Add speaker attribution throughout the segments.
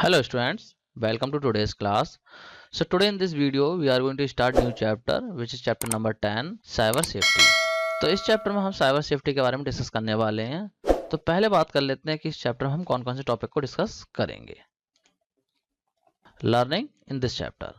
Speaker 1: Hello students, welcome to today's class. So today in this video we are going to start new chapter which is chapter number 10 cyber safety. तो इस chapter में हम cyber safety के बारे में discuss करने वाले हैं। तो पहले बात कर लेते हैं कि इस चैप्टर में हम कौन कौन से टॉपिक को डिस्कस करेंगे। लर्निंग इन दिस चैप्टर,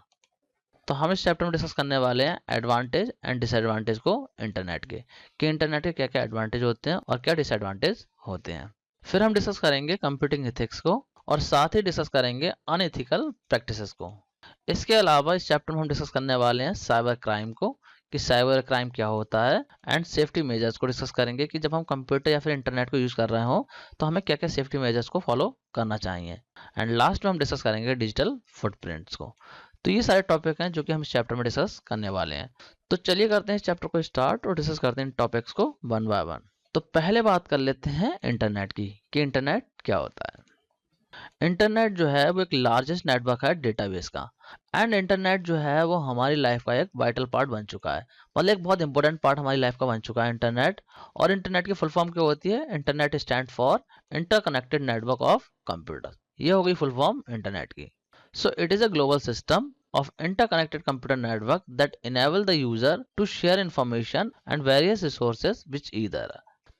Speaker 1: तो हम इस चैप्टर में डिस्कस करने वाले हैं एडवांटेज एंड डिसएडवांटेज को इंटरनेट के, कि इंटरनेट के क्या क्या एडवांटेज होते हैं और क्या डिसएडवांटेज होते हैं। फिर हम डिस्कस करेंगे कंप्यूटिंग एथिक्स को और साथ ही डिस्कस करेंगे अनएथिकल प्रैक्टिसेस को। इसके अलावा इस चैप्टर में हम डिस्कस करने वाले हैं साइबर क्राइम को, कि साइबर क्राइम क्या होता है, एंड सेफ्टी मेजर्स को डिस्कस करेंगे कि जब हम कंप्यूटर या फिर इंटरनेट को यूज कर रहे हो तो हमें क्या क्या सेफ्टी मेजर्स को फॉलो करना चाहिए। एंड लास्ट में हम डिस्कस करेंगे डिजिटल फुटप्रिंट्स को। तो ये सारे टॉपिक हैं जो कि हम इस चैप्टर में डिस्कस करने वाले हैं। तो चलिए करते हैं इस चैप्टर को स्टार्ट और डिस्कस करते हैं इन टॉपिक्स को वन बाय वन। तो पहले बात कर लेते हैं इंटरनेट की, कि इंटरनेट क्या होता है। इंटरनेट जो है वो एक लार्जेस्ट नेटवर्क है डेटाबेस का, एंड इंटरनेट जो है वो हमारी लाइफ का एक वाइटल पार्ट बन चुका है, मतलब एक बहुत इंपॉर्टेंट पार्ट हमारी लाइफ का बन चुका है इंटरनेट। और इंटरनेट की फुल फॉर्म क्या होती है? Internet stand for interconnected network of computer. ये हो गई फुल फॉर्म इंटरनेट की। So it is a global system of interconnected computer network that enable the user to share information and various resources which either।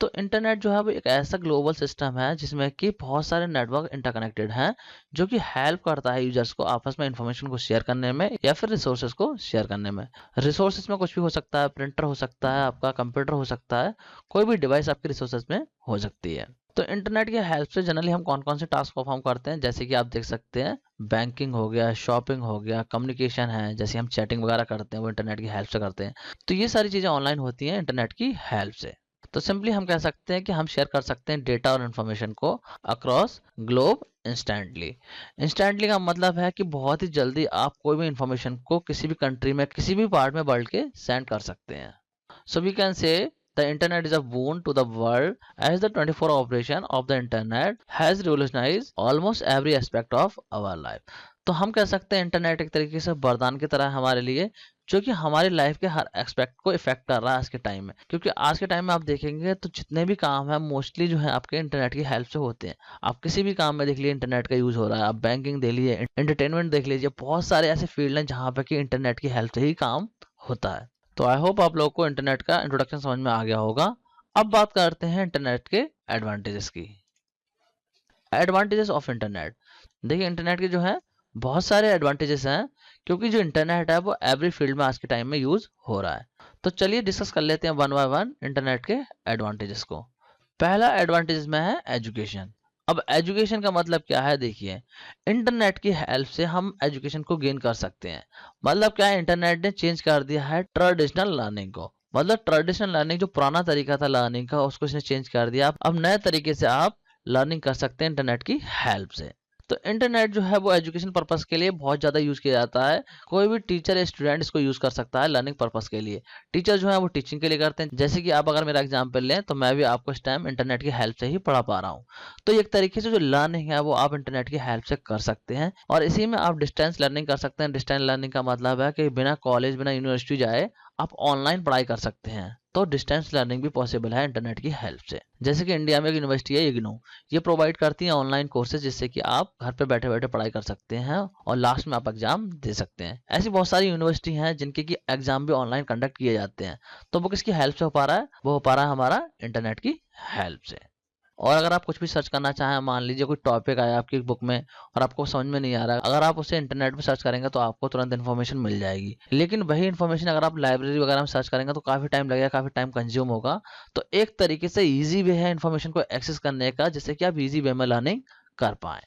Speaker 1: तो internet जो है वो एक ऐसा ग्लोबल सिस्टम है जिसमें कि बहुत सारे नेटवर्क इंटरकनेक्टेड हैं, जो कि हेल्प करता है यूजर्स को आपस में इंफॉर्मेशन को शेयर करने में या फिर रिसोर्सेज को शेयर करने में। रिसोर्सेज में कुछ भी हो सकता है, प्रिंटर हो सकता है, आपका कंप्यूटर हो सकता है, कोई भी डिवाइस आपके रिसोर्सेज में हो सकती है। तो इंटरनेट की हेल्प से जनरली हम कौन कौन से टास्क परफॉर्म करते हैं, जैसे कि आप देख सकते हैं बैंकिंग हो गया, शॉपिंग हो गया, कम्युनिकेशन है, जैसे हम चैटिंग वगैरह करते हैं वो इंटरनेट की हेल्प से करते हैं। तो ये सारी चीज़ें ऑनलाइन होती हैं इंटरनेट की हेल्प से। तो सिंपली हम कह सकते हैं कि हम शेयर कर सकते हैं डेटा और इन्फॉर्मेशन को अक्रॉस ग्लोब इंस्टेंटली। इंस्टेंटली का मतलब है कि बहुत ही जल्दी आप कोई भी इंफॉर्मेशन को किसी भी कंट्री में किसी भी पार्ट में वर्ल्ड के सेंड कर सकते हैं। So we can say the internet is a boon to the world, as the 24 operation of the internet has revolutionized almost every aspect of our life। तो हम कह सकते हैं इंटरनेट एक तरीके से वरदान की तरह है हमारे लिए, जो कि हमारी लाइफ के हर एस्पेक्ट को इफेक्ट कर रहा है आज के टाइम में। क्योंकि आज के टाइम में आप देखेंगे तो जितने भी काम है मोस्टली जो है आपके इंटरनेट की हेल्प से होते हैं। आप किसी भी काम में देख लीजिए इंटरनेट का यूज हो रहा है, आप बैंकिंग देख लीजिए, एंटरटेनमेंट देख लीजिए, बहुत सारे ऐसे फील्ड हैं जहाँ पे कि इंटरनेट की हेल्प से ही काम होता है। तो आई होप आप लोगों को इंटरनेट का इंट्रोडक्शन समझ में आ गया होगा। अब बात करते हैं इंटरनेट के एडवांटेजेस की। एडवांटेजेस ऑफ इंटरनेट, देखिए इंटरनेट के जो है बहुत सारे एडवांटेजेस हैं, क्योंकि जो इंटरनेट है वो एवरी फील्ड में आज के टाइम में यूज हो रहा है। तो चलिए डिस्कस कर लेते हैं वन बाय वन इंटरनेट के एडवांटेजेस को। पहला एडवांटेज में है एजुकेशन। अब एजुकेशन का मतलब क्या है? देखिए इंटरनेट की हेल्प से हम एजुकेशन को गेन कर सकते हैं। मतलब क्या है, इंटरनेट ने चेंज कर दिया है ट्रेडिशनल लर्निंग को। मतलब ट्रेडिशनल लर्निंग जो पुराना तरीका था लर्निंग का, उसको इसने चेंज कर दिया। अब नए तरीके से आप लर्निंग कर सकते हैं इंटरनेट की हेल्प से। तो इंटरनेट जो है वो एजुकेशन पर्पस के लिए बहुत ज़्यादा यूज़ किया जाता है। कोई भी टीचर या स्टूडेंट इसको यूज़ कर सकता है लर्निंग पर्पस के लिए। टीचर जो है वो टीचिंग के लिए करते हैं, जैसे कि आप अगर मेरा एग्जांपल लें तो मैं भी आपको इस टाइम इंटरनेट की हेल्प से ही पढ़ा पा रहा हूँ। तो एक तरीके से जो लर्निंग है वो आप इंटरनेट की हेल्प से कर सकते हैं, और इसी में आप डिस्टेंस लर्निंग कर सकते हैं। डिस्टेंस लर्निंग का मतलब है कि बिना कॉलेज बिना यूनिवर्सिटी जाए आप ऑनलाइन पढ़ाई कर सकते हैं। तो डिस्टेंस लर्निंग भी पॉसिबल है इंटरनेट की हेल्प से। जैसे कि इंडिया में एक यूनिवर्सिटी है इग्नू, ये प्रोवाइड करती है ऑनलाइन कोर्सेज, जिससे कि आप घर पे बैठे बैठे पढ़ाई कर सकते हैं और लास्ट में आप एग्जाम दे सकते हैं। ऐसी बहुत सारी यूनिवर्सिटी हैं जिनके की एग्जाम भी ऑनलाइन कंडक्ट किए जाते हैं। तो वो किसकी हेल्प से हो पा रहा है? वो हो पा रहा है हमारा इंटरनेट की हेल्प से। और अगर आप कुछ भी सर्च करना चाहें, मान लीजिए कोई टॉपिक आया आपकी बुक में और आपको समझ में नहीं आ रहा, अगर आप उसे इंटरनेट पे सर्च करेंगे तो आपको तुरंत इन्फॉर्मेशन मिल जाएगी। लेकिन वही इन्फॉर्मेशन अगर आप लाइब्रेरी वगैरह में सर्च करेंगे तो काफ़ी टाइम लगेगा, काफ़ी टाइम कंज्यूम होगा। तो एक तरीके से ईजी वे है इन्फॉर्मेशन को एक्सेस करने का, जिससे कि आप ईजी वे में लर्निंग कर पाएँ।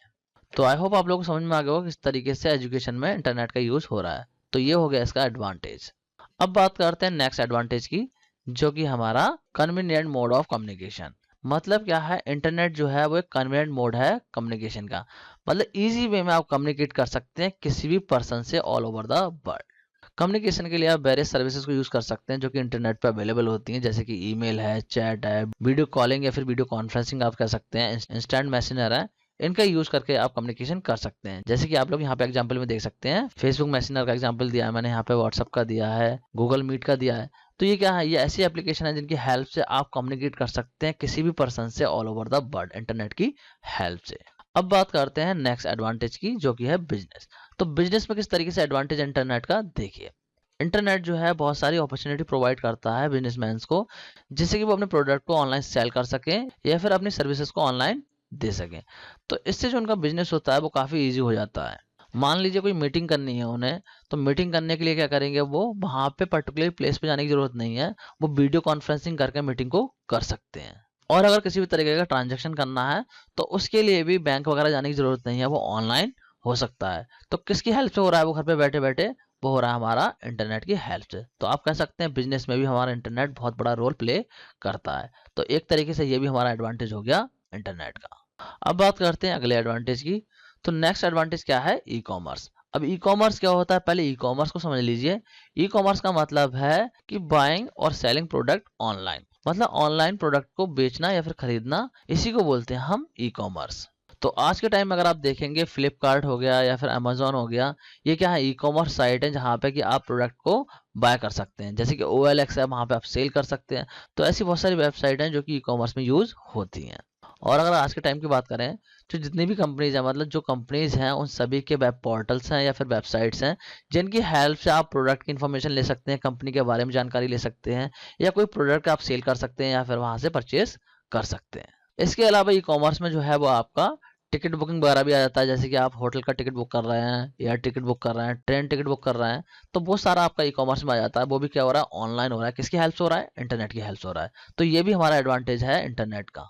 Speaker 1: तो आई होप आप लोगों को समझ में आ गया होगा किस तरीके से एजुकेशन में इंटरनेट का यूज़ हो रहा है। तो ये हो गया इसका एडवांटेज। अब बात करते हैं नेक्स्ट एडवांटेज की, जो कि हमारा कन्वीनियंट मोड ऑफ कम्युनिकेशन। मतलब क्या है, इंटरनेट जो है वो एक कन्वीनियंट मोड है कम्युनिकेशन का। मतलब इजी वे में आप कम्युनिकेट कर सकते हैं किसी भी पर्सन से all over the world. Communication के लिए आप वेरियस सर्विसेज को यूज कर सकते हैं जो कि इंटरनेट पे अवेलेबल होती हैं, जैसे कि ईमेल है, चैट है, वीडियो कॉलिंग या फिर वीडियो कॉन्फ्रेंसिंग आप कह सकते हैं, इंस्टेंट मैसेंजर है। इनका यूज करके आप कम्युनिकेशन कर सकते हैं। जैसे कि आप लोग यहाँ पे एग्जांपल में देख सकते हैं, फेसबुक मैसेंजर का एग्जांपल दिया है मैंने, यहाँ पे व्हाट्सएप का दिया है, गूगल मीट का दिया है। तो ये क्या है, ये ऐसी एप्लीकेशन है जिनकी हेल्प से आप कम्युनिकेट कर सकते हैं किसी भी पर्सन से all over the world internet की हेल्प से। अब बात करते हैं नेक्स्ट एडवांटेज की, जो कि है बिजनेस। तो बिजनेस में किस तरीके से एडवांटेज इंटरनेट का, देखिए इंटरनेट जो है बहुत सारी अपॉर्चुनिटी प्रोवाइड करता है बिजनेसमैन्स को, जिससे कि वो अपने प्रोडक्ट को ऑनलाइन सेल कर सकें या फिर अपनी सर्विसेज को ऑनलाइन दे सकें। तो इससे जो उनका बिजनेस होता है वो काफ़ी ईजी हो जाता है। मान लीजिए कोई मीटिंग करनी है उन्हें, तो मीटिंग करने के लिए क्या करेंगे, वो वहाँ पे पर्टिकुलर प्लेस पे जाने की ज़रूरत नहीं है, वो वीडियो कॉन्फ्रेंसिंग करके मीटिंग को कर सकते हैं। और अगर किसी भी तरीके का ट्रांजैक्शन करना है तो उसके लिए भी बैंक वगैरह जाने की ज़रूरत नहीं है, वो ऑनलाइन हो सकता है। तो किसकी हेल्प से हो रहा है वो, घर पे बैठे बैठे वो हो रहा है हमारा इंटरनेट की हेल्प से। तो आप कह सकते हैं बिजनेस में भी हमारा इंटरनेट बहुत बड़ा रोल प्ले करता है। तो एक तरीके से ये भी हमारा एडवांटेज हो गया इंटरनेट का। अब बात करते हैं अगले एडवांटेज की। तो नेक्स्ट एडवांटेज क्या है, ई कॉमर्स। अब ई कॉमर्स क्या होता है, पहले ई कॉमर्स को समझ लीजिए। ई कॉमर्स का मतलब है कि बाइंग और सेलिंग प्रोडक्ट ऑनलाइन, मतलब ऑनलाइन प्रोडक्ट को बेचना या फिर खरीदना, इसी को बोलते हैं हम ई कॉमर्स। तो आज के टाइम में अगर आप देखेंगे, फ्लिपकार्ट हो गया या फिर अमेजोन हो गया, ये क्या है, ई कॉमर्स साइट है जहाँ पे कि आप प्रोडक्ट को बाय कर सकते हैं। जैसे कि OLX है, वहाँ पे आप सेल कर सकते हैं। तो ऐसी बहुत सारी वेबसाइट हैं जो कि ई कॉमर्स में यूज होती हैं। और अगर आज के टाइम की बात करें, तो जितनी भी कंपनीज हैं, मतलब जो कंपनीज हैं, उन सभी के वेब पोर्टल्स हैं या फिर वेबसाइट्स हैं, जिनकी हेल्प से आप प्रोडक्ट की इन्फॉर्मेशन ले सकते हैं, कंपनी के बारे में जानकारी ले सकते हैं, या कोई प्रोडक्ट आप सेल कर सकते हैं या फिर वहां से परचेज कर सकते हैं। इसके अलावा ई कॉमर्स में जो है वो आपका टिकट बुकिंग वगैरह भी आ जाता है। जैसे कि आप होटल का टिकट बुक कर रहे हैं, एयर टिकट बुक कर रहे हैं, ट्रेन टिकट बुक कर रहे हैं, तो वो सारा आपका ई कॉमर्स में आ जाता है। वो भी क्या हो रहा है, ऑनलाइन हो रहा है। किसकी हेल्प से हो रहा है, इंटरनेट की हेल्प से हो रहा है। तो ये भी हमारा एडवांटेज है इंटरनेट का।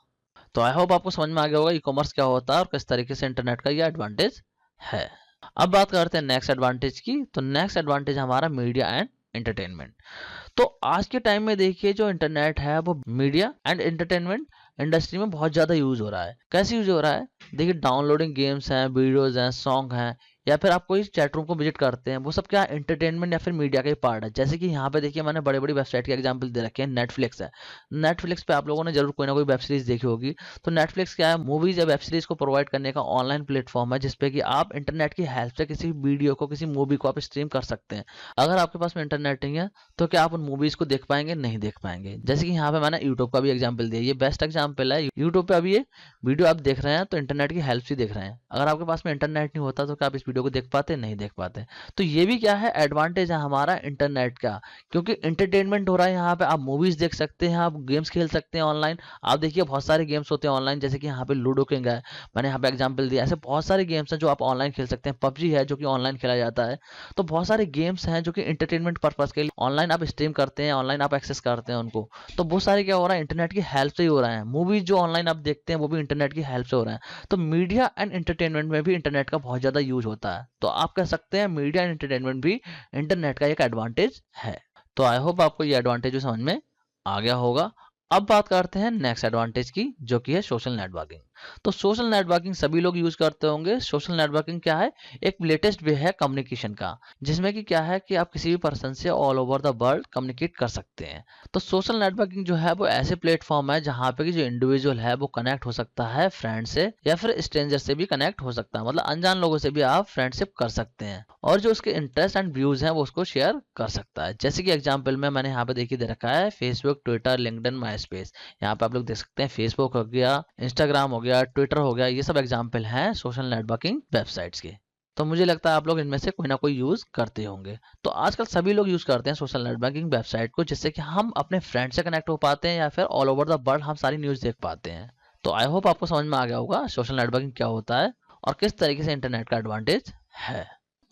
Speaker 1: तो आई होप आपको समझ में आ गया होगा ई कॉमर्स क्या होता है और किस तरीके से इंटरनेट का ये एडवांटेज है। अब बात करते हैं नेक्स्ट एडवांटेज की। तो नेक्स्ट एडवांटेज हमारा मीडिया एंड एंटरटेनमेंट। तो आज के टाइम में देखिए जो इंटरनेट है वो मीडिया एंड एंटरटेनमेंट इंडस्ट्री में बहुत ज़्यादा यूज हो रहा है। कैसे यूज हो रहा है, देखिए डाउनलोडिंग गेम्स हैं, वीडियोज हैं, सॉन्ग हैं, या फिर आप कोई चैट रूम को विजिट करते हैं, वो सब क्या एंटरटेनमेंट या फिर मीडिया का ही पार्ट है। जैसे कि यहाँ पे देखिए मैंने बड़ी बड़ी वेबसाइट के एग्जांपल दे रखे हैं। नेटफ्लिक्स है, नेटफ्लिक्स पे आप लोगों ने जरूर कोई ना कोई वेब सीरीज देखी होगी। तो नेटफ्लिक्स क्या है, मूवीज या वेब सीरीज को प्रोवाइड करने का ऑनलाइन प्लेटफॉर्म है, जिसपे कि आप इंटरनेट की हेल्प से किसी वीडियो को, किसी मूवी को आप स्ट्रीम कर सकते हैं। अगर आपके पास में इंटरनेट नहीं है तो क्या आप उन मूवीज को देख पाएंगे, नहीं देख पाएंगे। जैसे कि यहाँ पे मैंने यूट्यूब का भी एग्जाम्पल दिया, ये बेस्ट एग्जाम्पल है। यूट्यूब पे अभी ये वीडियो आप देख रहे हैं तो इंटरनेट की हेल्प से देख रहे हैं। अगर आपके पास में इंटरनेट नहीं होता तो क्या आप इस वीडियो को देख पाते, नहीं देख पाते। तो ये भी क्या है, एडवांटेज है हमारा इंटरनेट का, क्योंकि इंटरटेनमेंट हो रहा है। यहाँ पे आप मूवीज देख सकते हैं, आप गेम्स खेल सकते हैं ऑनलाइन। आप देखिए बहुत सारे गेम्स होते हैं ऑनलाइन, जैसे कि यहाँ पे लूडो किंग है, मैंने यहाँ पे एग्जाम्पल दिया। ऐसे बहुत सारे गेम्स हैं जो आप ऑनलाइन खेल सकते हैं। पबजी है जो कि ऑनलाइन खेला जाता है। तो बहुत सारे गेम्स हैं जो कि इंटरटेनमेंट पर्पज के लिए ऑनलाइन आप स्ट्रीम करते हैं, ऑनलाइन आप एक्सेस करते हैं उनको। तो वो सारे क्या हो रहा है, इंटरनेट की हेल्प से ही हो रहा है। मूवीज जो ऑनलाइन आप देखते हैं वो भी इंटरनेट की हेल्प से हो रहा है। तो मीडिया एंड एंटरटेनमेंट में भी इंटरनेट का बहुत ज्यादा यूज होता है। तो आप कह सकते हैं मीडिया एंड एंटरटेनमेंट भी इंटरनेट का एक एडवांटेज है। तो आई होप आपको ये एडवांटेज समझ में आ गया होगा। अब बात करते हैं नेक्स्ट एडवांटेज की, जो कि है सोशल नेटवर्किंग। तो सोशल नेटवर्किंग सभी लोग यूज करते होंगे। सोशल नेटवर्किंग क्या है, एक लेटेस्ट वे है कम्युनिकेशन का, जिसमें कि क्या है कि आप किसी भी पर्सन से all over the world communicate कर सकते हैं। तो सोशल नेटवर्किंग जो है वो ऐसे प्लेटफॉर्म है जहाँ पे कि जो इंडिविजुअल है वो कनेक्ट हो सकता है फ्रेंड से, या फिर स्ट्रेंजर से भी कनेक्ट हो सकता है, मतलब अनजान लोगों से भी आप फ्रेंडशिप कर सकते हैं, और जो उसके इंटरेस्ट एंड व्यूज हैं वो उसको शेयर कर सकता है। जैसे कि एग्जाम्पल में मैंने यहाँ पे देखिए दे रखा है, फेसबुक, ट्विटर, लिंक्डइन, माई स्पेस। यहाँ पे आप लोग देख सकते हैं फेसबुक हो गया, इंस्टाग्राम हो गया, ट्विटर हो गया, ये सब एग्जाम्पल हैं सोशल नेटवर्किंग वेबसाइट्स के। तो मुझे लगता है आप लोग इनमें से कोई ना कोई यूज करते होंगे। तो आजकल सभी लोग यूज करते हैं सोशल नेटवर्किंग वेबसाइट को, जिससे कि हम अपने फ्रेंड से कनेक्ट हो पाते हैं या फिर ऑल ओवर द वर्ल्ड हम सारी न्यूज देख पाते हैं। तो आई होप आपको समझ में आ गया होगा सोशल नेटवर्किंग क्या होता है और किस तरीके से इंटरनेट का एडवांटेज है।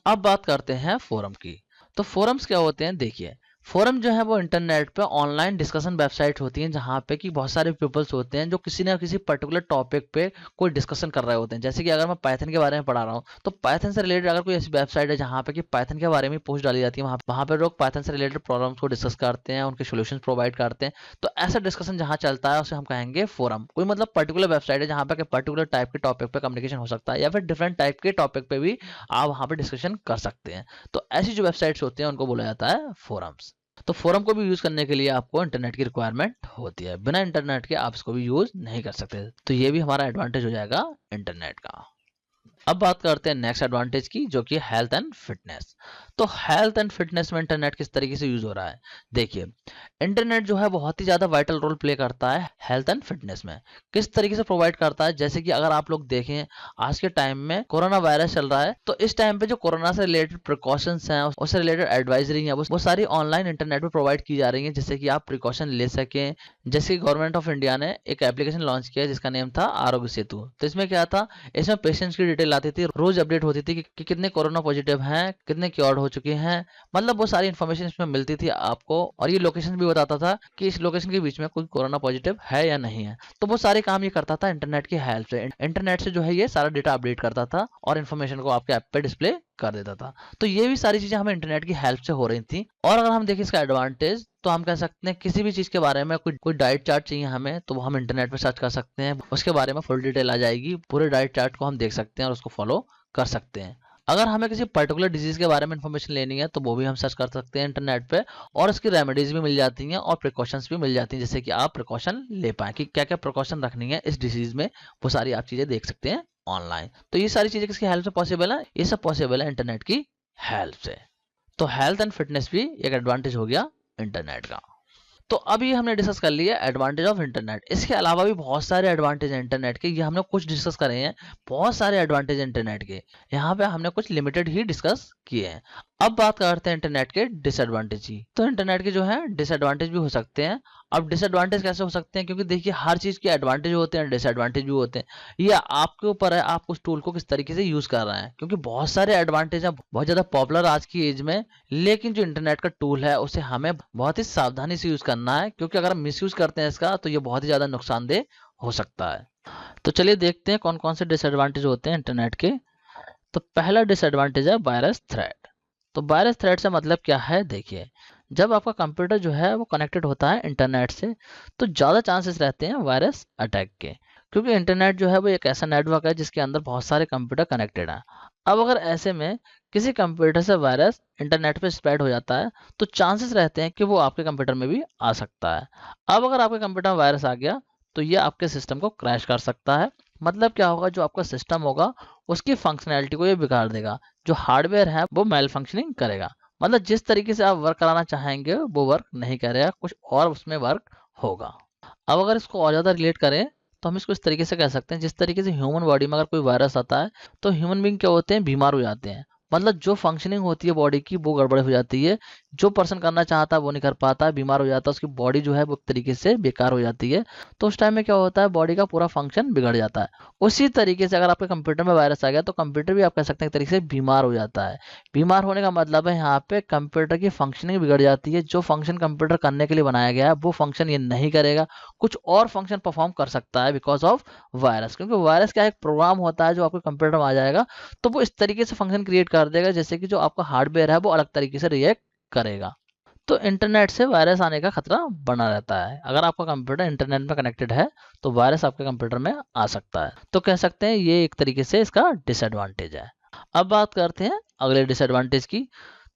Speaker 1: अब बात करते हैं फोरम की। तो फोरम्स क्या होते हैं, देखिए फोरम जो है वो इंटरनेट पे ऑनलाइन डिस्कशन वेबसाइट होती हैं, जहाँ पे कि बहुत सारे पीपल्स होते हैं जो किसी ना किसी पर्टिकुलर टॉपिक पे कोई डिस्कशन कर रहे होते हैं। जैसे कि अगर मैं पाइथन के बारे में पढ़ा रहा हूँ तो पाइथन से रिलेटेड अगर कोई ऐसी वेबसाइट है जहाँ पे कि पाइथन के बारे में पोस्ट डाली जाती है, वहाँ पे लोग पाइथन से रिलेटेड प्रॉब्लम्स को डिस्कस करते हैं, उनके सोल्यूशन प्रोवाइड करते हैं। तो ऐसा डिस्कशन जहाँ चलता है उसे हम कहेंगे फोरम। कोई मतलब पर्टिकुलर वेबसाइट है जहाँ पे पर्टिकुलर टाइप के टॉपिक पे कम्युनिकेशन हो सकता है, या फिर डिफरेंट टाइप के टॉपिक पे भी आप वहाँ पे डिस्कशन कर सकते हैं। तो ऐसी जो वेबसाइट्स होती हैं उनको बोला जाता है फोरम्स। तो फोरम को भी यूज करने के लिए आपको इंटरनेट की रिक्वायरमेंट होती है, बिना इंटरनेट के आप इसको भी यूज नहीं कर सकते। तो ये भी हमारा एडवांटेज हो जाएगा इंटरनेट का। अब बात करते हैं नेक्स्ट एडवांटेज की, जो कि हेल्थ एंड फिटनेस। तो हेल्थ एंड फिटनेस में इंटरनेट किस तरीके से यूज हो रहा है, देखिए इंटरनेट जो है बहुत ही ज्यादा वाइटल रोल प्ले करता है हेल्थ एंड फिटनेस में। किस तरीके से प्रोवाइड करता है, जैसे कि अगर आप लोग देखें आज के टाइम में कोरोना वायरस चल रहा है, तो इस टाइम पे जो कोरोना से रिलेटेड प्रिकॉशंस हैं, उससे रिलेटेड एडवाइजरी है, वो सारी ऑनलाइन इंटरनेट पे प्रोवाइड की जा रही है, जिससे कि आप प्रिकॉशन ले सकें। जैसे गवर्नमेंट ऑफ इंडिया ने एक एप्लीकेशन लॉन्च किया जिसका नेम था आरोग्य सेतु। तो इसमें क्या था, इसमें पेशेंट्स की डिटेल आती थी, रोज अपडेट होती थी कि कितने कोरोना पॉजिटिव हैं, कितने क्योर्ड हो चुके हैं, मतलब वो सारी इन्फॉर्मेशन इसमें मिलती थी आपको। और ये लोकेशन भी बताता था कि इस लोकेशन के बीच में कोई कोरोना पॉजिटिव है या नहीं है। तो वो सारे काम ये करता था इंटरनेट की हेल्प से। इंटरनेट से जो है ये सारा डेटा अपडेट करता था और इन्फॉर्मेशन को आपके ऐप पे डिस्प्ले कर देता था। तो ये भी सारी चीजें हमें इंटरनेट की हेल्प से हो रही थी। और अगर हम देखें इसका एडवांटेज, तो हम कह सकते हैं किसी भी चीज के बारे में कोई डाइट चार्ट चाहिए हमें, तो वो हम इंटरनेट पे सर्च कर सकते हैं, उसके बारे में फुल डिटेल आ जाएगी, पूरे डाइट चार्ट को हम देख सकते हैं और उसको फॉलो कर सकते हैं। अगर हमें किसी पर्टिकुलर डिजीज के बारे में इन्फॉर्मेशन लेनी है, तो वो भी हम सर्च कर सकते हैं इंटरनेट पे, और उसकी रेमेडीज भी मिल जाती हैं और प्रिकॉशंस भी मिल जाती हैं, जैसे कि आप प्रिकॉशन ले पाए कि क्या क्या प्रिकॉशन रखनी है इस डिजीज में, वो सारी आप चीजें देख सकते हैं ऑनलाइन। तो ये सारी चीजें किसकी हेल्प से पॉसिबल है, ये सब पॉसिबल है इंटरनेट की हेल्प से। तो हेल्थ एंड फिटनेस भी एक एडवांटेज हो गया इंटरनेट का। तो अभी हमने डिस्कस कर लिया एडवांटेज ऑफ इंटरनेट। इसके अलावा भी बहुत सारे एडवांटेज हैं इंटरनेट के, ये हमने कुछ डिस्कस करे हैं। बहुत सारे एडवांटेज इंटरनेट के, यहाँ पे हमने कुछ लिमिटेड ही डिस्कस किए हैं। अब बात करते हैं इंटरनेट के डिसएडवांटेज की। तो इंटरनेट के जो है डिसएडवांटेज भी हो सकते हैं। अब डिसएडवांटेज कैसे हो सकते हैं, क्योंकि देखिए हर चीज के एडवांटेज होते हैं, डिसएडवांटेज भी होते हैं। ये आपके ऊपर है, आप उस टूल को किस तरीके से यूज कर रहे हैं, क्योंकि बहुत सारे एडवांटेज हैं, बहुत ज्यादा पॉपुलर आज की एज में। लेकिन जो इंटरनेट का टूल है उसे हमें बहुत ही सावधानी से यूज करना है, क्योंकि अगर हम मिस यूज करते हैं इसका, तो ये बहुत ही ज्यादा नुकसानदेह हो सकता है। तो चलिए देखते हैं कौन कौन से डिसएडवांटेज होते हैं इंटरनेट के। तो पहला डिसएडवांटेज है वायरस थ्रेट। तो वायरस थ्रेट से मतलब क्या है, देखिए जब आपका कंप्यूटर जो है वो कनेक्टेड होता है इंटरनेट से, तो ज़्यादा चांसेस रहते हैं वायरस अटैक के, क्योंकि इंटरनेट जो है वो एक ऐसा नेटवर्क है जिसके अंदर बहुत सारे कंप्यूटर कनेक्टेड हैं। अब अगर ऐसे में किसी कंप्यूटर से वायरस इंटरनेट पे स्प्रेड हो जाता है, तो चांसेस रहते हैं कि वो आपके कंप्यूटर में भी आ सकता है। अब अगर आपके कंप्यूटर में वायरस आ गया, तो ये आपके सिस्टम को क्रैश कर सकता है। मतलब क्या होगा, जो आपका सिस्टम होगा उसकी फंक्शनैलिटी को ये बिगाड़ देगा, जो हार्डवेयर है वो मेल फंक्शनिंग करेगा। मतलब जिस तरीके से आप वर्क कराना चाहेंगे वो वर्क नहीं करेगा, कुछ और उसमें वर्क होगा। अब अगर इसको और ज़्यादा रिलेट करें, तो हम इसको इस तरीके से कह सकते हैं, जिस तरीके से ह्यूमन बॉडी में अगर कोई वायरस आता है, तो ह्यूमन बींग क्या होते हैं, बीमार हो जाते हैं। मतलब जो फंक्शनिंग होती है बॉडी की वो गड़बड़ हो जाती है, जो पर्सन करना चाहता है वो नहीं कर पाता, बीमार हो जाता है, उसकी बॉडी जो है वो एक तरीके से बेकार हो जाती है। तो उस टाइम में क्या होता है, बॉडी का पूरा फंक्शन बिगड़ जाता है। उसी तरीके से अगर आपके कंप्यूटर में वायरस आ गया, तो कंप्यूटर भी आप कह सकते हैं एक तरीके से बीमार हो जाता है। बीमार होने का मतलब है यहाँ पे कंप्यूटर की फंक्शनिंग बिगड़ जाती है, जो फंक्शन कंप्यूटर करने के लिए बनाया गया है वो फंक्शन ये नहीं करेगा, कुछ और फंक्शन परफॉर्म कर सकता है बिकॉज ऑफ वायरस। क्योंकि वायरस क्या, एक प्रोग्राम होता है जो आपके कंप्यूटर में आ जाएगा, तो वो इस तरीके से फंक्शन क्रिएट कर देगा जैसे कि जो आपका हार्डवेयर है वो अलग तरीके से रिएक्ट करेगा। तो इंटरनेट से वायरस आने का खतरा बना रहता है। अगर आपका कंप्यूटर इंटरनेट में कनेक्टेड है, तो वायरस आपके कंप्यूटर में आ सकता है। तो कह सकते हैं ये एक तरीके से इसका डिसएडवांटेज है। अब बात करते हैं अगले डिसएडवांटेज की।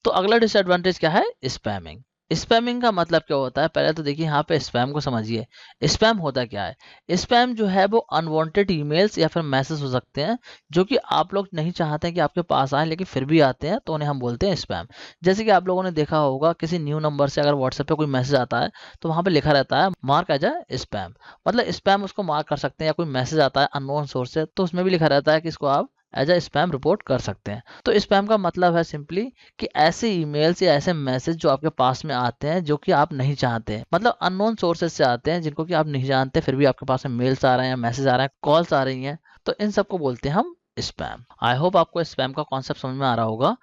Speaker 1: तो अगला डिसएडवांटेज क्या है, स्पैमिंग। स्पैमिंग का मतलब क्या होता है, पहले तो देखिए यहाँ पे स्पैम को समझिए। स्पैम होता क्या है, स्पैम जो है वो अनवांटेड ईमेल्स या फिर मैसेज हो सकते हैं, जो कि आप लोग नहीं चाहते हैं कि आपके पास आए, लेकिन फिर भी आते हैं, तो उन्हें हम बोलते हैं स्पैम। जैसे कि आप लोगों ने देखा होगा किसी न्यू नंबर से अगर व्हाट्सएप पे कोई मैसेज आता है, तो वहाँ पे लिखा रहता है मार्क एज अ स्पैम। मतलब स्पैम उसको मार्क कर सकते हैं, या कोई मैसेज आता है अननोन सोर्स से, तो उसमें भी लिखा रहता है कि इसको आप एज अ स्पैम रिपोर्ट कर सकते हैं। तो स्पैम का मतलब है सिंपली कि ऐसे ईमेल्स या ऐसे मैसेज जो आपके पास में आते हैं जो कि आप नहीं चाहते, मतलब अननोन सोर्सेज से आते हैं जिनको कि आप नहीं जानते, फिर भी आपके पास में मेल्स आ रहे हैं, मैसेज आ रहे हैं, कॉल्स आ रही हैं, तो इन सबको बोलते हैं हम स्पैम। आई होप आपको स्पैम का कॉन्सेप्ट समझ में आ रहा होगा।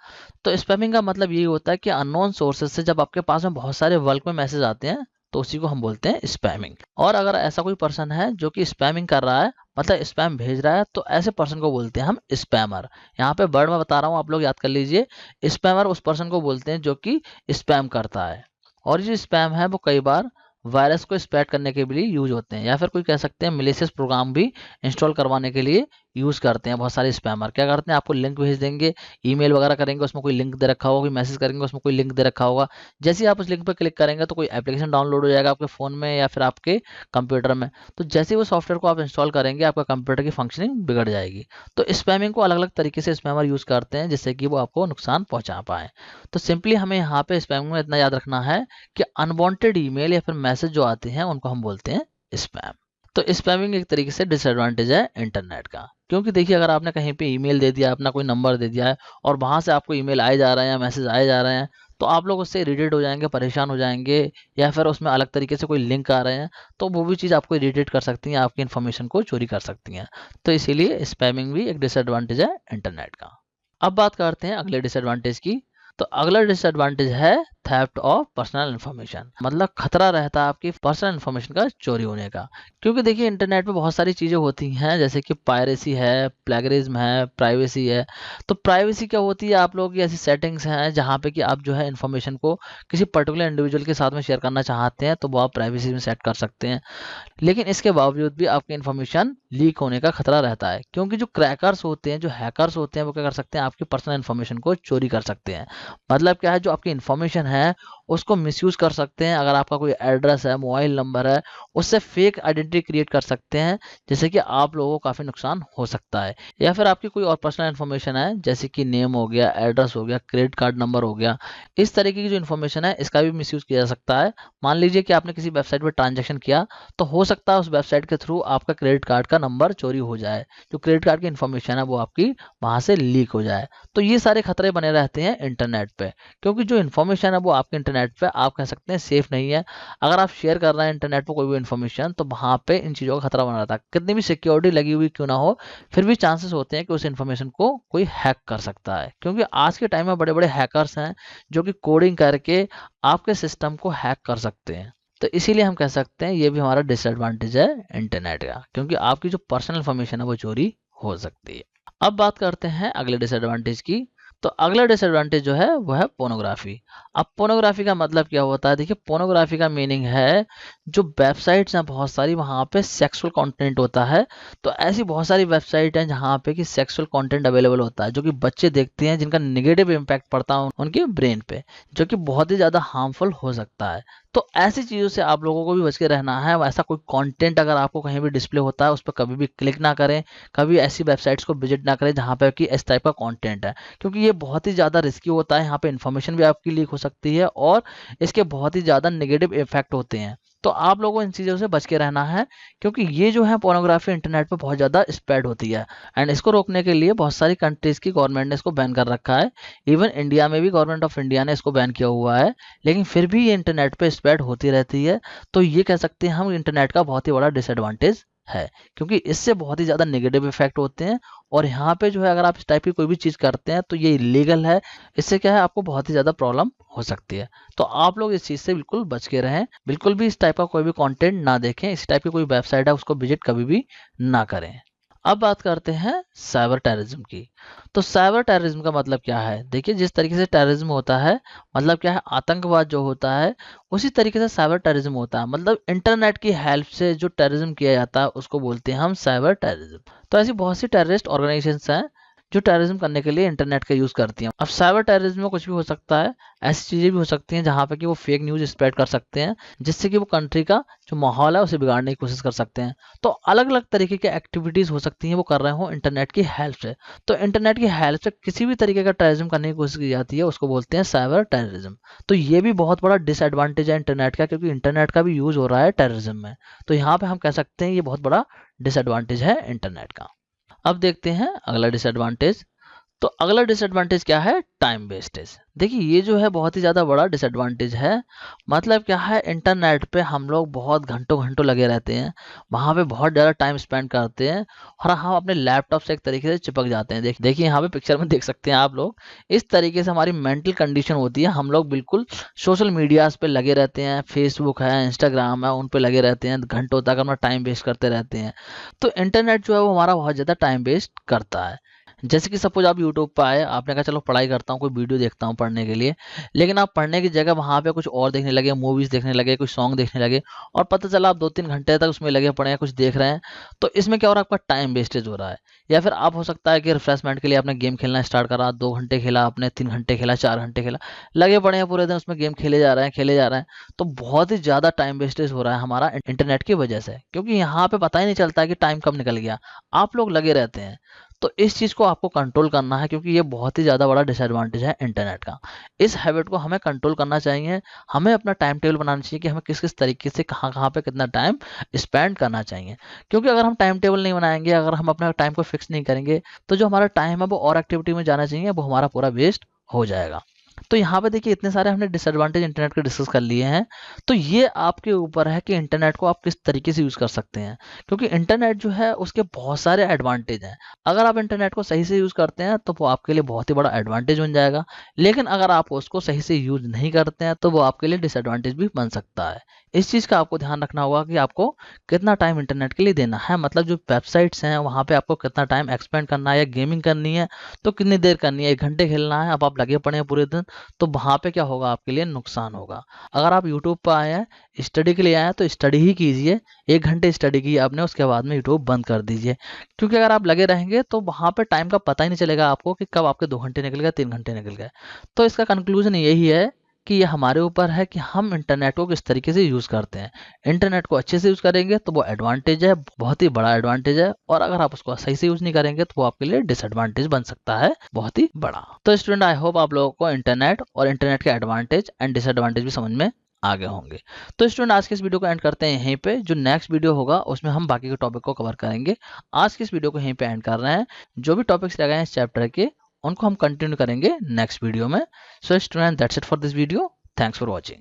Speaker 1: तो स्पैमिंग का मतलब यही होता है कि अननोन सोर्सेज से जब आपके पास में बहुत सारे बल्क में मैसेज आते हैं, तो उसी को हम बोलते हैं स्पैमिंग। और अगर ऐसा कोई पर्सन है जो कि स्पैमिंग कर रहा है, मतलब स्पैम भेज रहा है, तो ऐसे पर्सन को बोलते हैं हम स्पैमर। यहाँ पे वर्ड में बता रहा हूँ, आप लोग याद कर लीजिए। स्पैमर उस पर्सन को बोलते हैं जो कि स्पैम करता है। और जो स्पैम है वो कई बार वायरस को स्प्रेड करने के लिए यूज होते हैं, या फिर कोई कह सकते हैं मिलिशियस प्रोग्राम भी इंस्टॉल करवाने के लिए यूज़ करते हैं बहुत सारे स्पैमर। क्या करते हैं, आपको लिंक भेज देंगे, ईमेल वगैरह करेंगे, उसमें कोई लिंक दे रखा होगा, कोई मैसेज करेंगे उसमें कोई लिंक दे रखा होगा। जैसे ही आप उस लिंक पर क्लिक करेंगे तो कोई एप्लीकेशन डाउनलोड हो जाएगा आपके फ़ोन में या फिर आपके कंप्यूटर में। तो जैसे ही वो सॉफ्टवेयर को आप इंस्टॉल करेंगे आपका कंप्यूटर की फंक्शनिंग बिगड़ जाएगी। तो स्पैमिंग को अलग अलग तरीके से स्पैमर यूज़ करते हैं जिससे कि वो आपको नुकसान पहुंचा पाए। तो सिंपली हमें यहाँ पे स्पैमिंग में इतना याद रखना है कि अनवांटेड ईमेल या फिर मैसेज जो आते हैं उनको हम बोलते हैं स्पैम। तो स्पैमिंग एक तरीके से डिसएडवांटेज है इंटरनेट का, क्योंकि देखिए अगर आपने कहीं पे ईमेल दे दिया, अपना कोई नंबर दे दिया है और वहां से आपको ईमेल आए जा रहे हैं या मैसेज आए जा रहे हैं, तो आप लोग उससे इरिटेट हो जाएंगे, परेशान हो जाएंगे, या फिर उसमें अलग तरीके से कोई लिंक आ रहे हैं तो वो भी चीज़ आपको इरिटेट कर सकती हैं, आपकी इन्फॉर्मेशन को चोरी कर सकती हैं। तो इसीलिए स्पैमिंग भी एक डिसएडवांटेज है इंटरनेट का। अब बात करते हैं अगले डिसएडवांटेज की। तो अगला डिसएडवांटेज है थेफ्ट ऑफ पर्सनल इन्फॉर्मेशन, मतलब खतरा रहता है आपकी पर्सनल इन्फॉर्मेशन का चोरी होने का। क्योंकि देखिए इंटरनेट पे बहुत सारी चीज़ें होती हैं जैसे कि पायरेसी है, प्लेगरिज्म है, प्राइवेसी है। तो प्राइवेसी क्या होती है, आप लोगों की ऐसी सेटिंग्स हैं जहाँ पे कि आप जो है इन्फॉर्मेशन को किसी पर्टिकुलर इंडिविजुअल के साथ में शेयर करना चाहते हैं तो वो आप प्राइवेसी में सेट कर सकते हैं। लेकिन इसके बावजूद भी आपकी इन्फॉर्मेशन लीक होने का खतरा रहता है, क्योंकि जो क्रैकर्स होते हैं, जो हैकर्स होते हैं, वो क्या कर सकते हैं, आपकी पर्सनल इन्फॉर्मेशन को चोरी कर सकते हैं। मतलब क्या है, जो आपकी इन्फॉर्मेशन है उसको मिसयूज कर सकते हैं। अगर आपका कोई एड्रेस है, मोबाइल नंबर है, उससे फेक आइडेंटिटी क्रिएट कर सकते हैं जिससे कि आप लोगों को काफ़ी नुकसान हो सकता है। या फिर आपकी कोई और पर्सनल इन्फॉर्मेशन है जैसे कि नेम हो गया, एड्रेस हो गया, क्रेडिट कार्ड नंबर हो गया, इस तरीके की जो इन्फॉर्मेशन है इसका भी मिसयूज किया जा सकता है। मान लीजिए कि आपने किसी वेबसाइट पर ट्रांजेक्शन किया तो हो सकता है उस वेबसाइट के थ्रू आपका क्रेडिट कार्ड का नंबर चोरी हो जाए, जो क्रेडिट कार्ड की इन्फॉर्मेशन है वो आपकी वहां से लीक हो जाए। तो ये सारे खतरे बने रहते हैं इंटरनेट पे, क्योंकि जो इन्फॉर्मेशन है वो आपके इंटरनेट पे आप कह सकते हैं सेफ नहीं है। अगर आप शेयर कर रहे हैं इंटरनेट पर कोई भी इन्फॉर्मेशन तो वहां पे इन चीज़ों का खतरा बना रहता है। कितनी भी सिक्योरिटी लगी हुई क्यों ना हो, फिर भी चांसेस होते हैं कि उस इन्फॉर्मेशन को कोई हैक कर सकता है, क्योंकि आज के टाइम में बड़े बड़े हैकर्स हैं जो कि कोडिंग करके आपके सिस्टम को हैक कर सकते हैं। तो इसीलिए हम कह सकते हैं ये भी हमारा डिसएडवांटेज है इंटरनेट का, क्योंकि आपकी जो पर्सनल इन्फॉर्मेशन है वो चोरी हो सकती है। अब बात करते हैं अगले डिसएडवांटेज की। तो अगला डिसएडवांटेज जो है वो है पोर्नोग्राफी। अब पोर्नोग्राफी का मतलब क्या होता है, देखिए पोर्नोग्राफी का मीनिंग है जो वेबसाइट्स हैं बहुत सारी वहाँ पे सेक्सुअल कंटेंट होता है। तो ऐसी बहुत सारी वेबसाइट हैं जहाँ पे कि सेक्सुअल कंटेंट अवेलेबल होता है जो कि बच्चे देखते हैं, जिनका नेगेटिव इम्पैक्ट पड़ता है उनके ब्रेन पे, जो कि बहुत ही ज़्यादा हार्मफुल हो सकता है। तो ऐसी चीज़ों से आप लोगों को भी बच के रहना है। ऐसा कोई कंटेंट अगर आपको कहीं भी डिस्प्ले होता है उस पर कभी भी क्लिक ना करें, कभी ऐसी वेबसाइट्स को विजिट ना करें जहाँ पे कि इस टाइप का कंटेंट है, क्योंकि ये बहुत ही ज़्यादा रिस्की होता है। यहाँ पे इन्फॉर्मेशन भी आपकी लीक हो सकती है और इसके बहुत ही ज़्यादा नेगेटिव इफेक्ट होते हैं। तो आप लोगों को इन चीज़ों से बच के रहना है, क्योंकि ये जो है पोर्नोग्राफी इंटरनेट पे बहुत ज़्यादा स्प्रेड होती है। एंड इसको रोकने के लिए बहुत सारी कंट्रीज़ की गवर्नमेंट ने इसको बैन कर रखा है। इवन इंडिया में भी गवर्नमेंट ऑफ इंडिया ने इसको बैन किया हुआ है, लेकिन फिर भी ये इंटरनेट पे स्प्रेड होती रहती है। तो ये कह सकते हैं हम इंटरनेट का बहुत ही बड़ा डिसएडवांटेज है, क्योंकि इससे बहुत ही ज़्यादा नेगेटिव इफेक्ट होते हैं। और यहाँ पे जो है अगर आप इस टाइप की कोई भी चीज़ करते हैं तो ये इलीगल है। इससे क्या है, आपको बहुत ही ज़्यादा प्रॉब्लम हो सकती है। तो आप लोग इस चीज़ से बिल्कुल बच के रहें, बिल्कुल भी इस टाइप का कोई भी कंटेंट ना देखें, इस टाइप की कोई वेबसाइट है उसको विजिट कभी भी ना करें। अब बात करते हैं साइबर टेररिज्म की। तो साइबर टेररिज्म का मतलब क्या है, देखिए जिस तरीके से टेररिज्म होता है, मतलब क्या है, आतंकवाद जो होता है, उसी तरीके से साइबर टेररिज्म होता है। मतलब इंटरनेट की हेल्प से जो टेररिज्म किया जाता है उसको बोलते हैं हम साइबर टेररिज्म। तो ऐसी बहुत सी टेररिस्ट ऑर्गेनाइजेशंस हैं जो टेररिज्म करने के लिए इंटरनेट का यूज़ करती हैं। अब साइबर टेररिज्म में कुछ भी हो सकता है, ऐसी चीज़ें भी हो सकती हैं जहाँ पे कि वो फेक न्यूज़ स्प्रेड कर सकते हैं जिससे कि वो कंट्री का जो माहौल है उसे बिगाड़ने की कोशिश कर सकते हैं। तो अलग अलग तरीके की एक्टिविटीज़ हो सकती हैं वो कर रहे हो इंटरनेट की हेल्प से। तो इंटरनेट की हेल्प से किसी भी तरीके का टेररिज्म करने की कोशिश की जाती है उसको बोलते हैं साइबर टेररिज्म। तो ये भी बहुत बड़ा डिसएडवांटेज है इंटरनेट का, क्योंकि इंटरनेट का भी यूज़ हो रहा है टेररिज्म में। तो यहाँ पे हम कह सकते हैं ये बहुत बड़ा डिसएडवांटेज है इंटरनेट का। अब देखते हैं अगला डिसएडवांटेज। तो अगला डिसएडवांटेज क्या है, टाइम वेस्टेज। देखिए ये जो है बहुत ही ज़्यादा बड़ा डिसएडवांटेज है। मतलब क्या है, इंटरनेट पे हम लोग बहुत घंटों घंटों लगे रहते हैं, वहाँ पे बहुत ज़्यादा टाइम स्पेंड करते हैं और हम अपने लैपटॉप से एक तरीके से चिपक जाते हैं। देखिए यहाँ पे पिक्चर में देख सकते हैं आप लोग, इस तरीके से हमारी मेंटल कंडीशन होती है। हम लोग बिल्कुल सोशल मीडियाज़ पे लगे रहते हैं, फेसबुक है, इंस्टाग्राम है, उन पे लगे रहते हैं, घंटों तक अपना टाइम वेस्ट करते रहते हैं। तो इंटरनेट जो है वो हमारा बहुत ज़्यादा टाइम वेस्ट करता है। जैसे कि सपोज आप यूट्यूब पर आए, आपने कहा चलो पढ़ाई करता हूँ, कोई वीडियो देखता हूँ पढ़ने के लिए, लेकिन आप पढ़ने की जगह वहाँ पे कुछ और देखने लगे, मूवीज़ देखने लगे, कुछ सॉन्ग देखने लगे, और पता चला आप 2-3 घंटे तक उसमें लगे पड़े हैं, कुछ देख रहे हैं। तो इसमें क्या हो रहा है, आपका टाइम वेस्टेज हो रहा है। या फिर आप हो सकता है कि रिफ्रेशमेंट के लिए आपने गेम खेलना स्टार्ट करा, 2 घंटे खेला आपने, 3 घंटे खेला, 4 घंटे खेला, लगे पड़े हैं पूरे दिन उसमें, गेम खेले जा रहे हैं, खेले जा रहे हैं। तो बहुत ही ज़्यादा टाइम वेस्टेज हो रहा है हमारा इंटरनेट की वजह से, क्योंकि यहाँ पे पता ही नहीं चलता है कि टाइम कब निकल गया, आप लोग लगे रहते हैं। तो इस चीज़ को आपको कंट्रोल करना है, क्योंकि ये बहुत ही ज़्यादा बड़ा डिसएडवांटेज है इंटरनेट का। इस हैबिट को हमें कंट्रोल करना चाहिए। हमें अपना टाइम टेबल बनाना चाहिए कि हमें किस किस तरीके से कहाँ कहाँ पे कितना टाइम स्पेंड करना चाहिए। क्योंकि अगर हम टाइम टेबल नहीं बनाएंगे, अगर हम अपना टाइम को फिक्स नहीं करेंगे, तो जो हमारा टाइम है वो और एक्टिविटी में जाना चाहिए, वो हमारा पूरा वेस्ट हो जाएगा। तो यहाँ पे देखिए इतने सारे हमने डिसएडवांटेज इंटरनेट के डिस्कस कर लिए हैं। तो ये आपके ऊपर है कि इंटरनेट को आप किस तरीके से यूज़ कर सकते हैं, क्योंकि इंटरनेट जो है उसके बहुत सारे एडवांटेज हैं। अगर आप इंटरनेट को सही से यूज़ करते हैं तो वो आपके लिए बहुत ही बड़ा एडवांटेज बन जाएगा, लेकिन अगर आप उसको सही से यूज़ नहीं करते हैं तो वो आपके लिए डिसएडवांटेज भी बन सकता है। इस चीज़ का आपको ध्यान रखना होगा कि आपको कितना टाइम इंटरनेट के लिए देना है, मतलब जो वेबसाइट्स हैं वहाँ पे आपको कितना टाइम एक्सपेंड करना है, या गेमिंग करनी है तो कितनी देर करनी है, 1 घंटे खेलना है, अब आप लगे पड़े हैं पूरे दिन, तो वहाँ पे क्या होगा, आपके लिए नुकसान होगा। अगर आप यूट्यूब पर आए हैं, स्टडी के लिए आए हैं, तो स्टडी ही कीजिए, 1 घंटे स्टडी की आपने, उसके बाद में यूट्यूब बंद कर दीजिए। क्योंकि अगर आप लगे रहेंगे तो वहाँ पे टाइम का पता ही नहीं चलेगा आपको कि कब आपके 2 घंटे निकल गए, 3 घंटे निकल गए। तो इसका कंक्लूजन यही है कि ये हमारे ऊपर है कि हम इंटरनेट को किस तरीके से यूज़ करते हैं। इंटरनेट को अच्छे से यूज़ करेंगे तो वो एडवांटेज है, बहुत ही बड़ा एडवांटेज है, और अगर आप उसको सही से यूज़ नहीं करेंगे तो वो आपके लिए डिसएडवांटेज बन सकता है, बहुत ही बड़ा। तो स्टूडेंट, आई होप आप लोगों को इंटरनेट और इंटरनेट के एडवांटेज एंड डिसएडवांटेज भी समझ में आ गए होंगे। तो स्टूडेंट, आज के इस वीडियो को एंड करते हैं यहीं पे। जो नेक्स्ट वीडियो होगा उसमें हम बाकी के टॉपिक को कवर करेंगे। आज की इस वीडियो को यहीं पे एंड कर रहे हैं। जो भी टॉपिक्स रह गए हैं इस चैप्टर के, उनको हम कंटिन्यू करेंगे नेक्स्ट वीडियो में। So student, that's it for this video. Thanks for watching.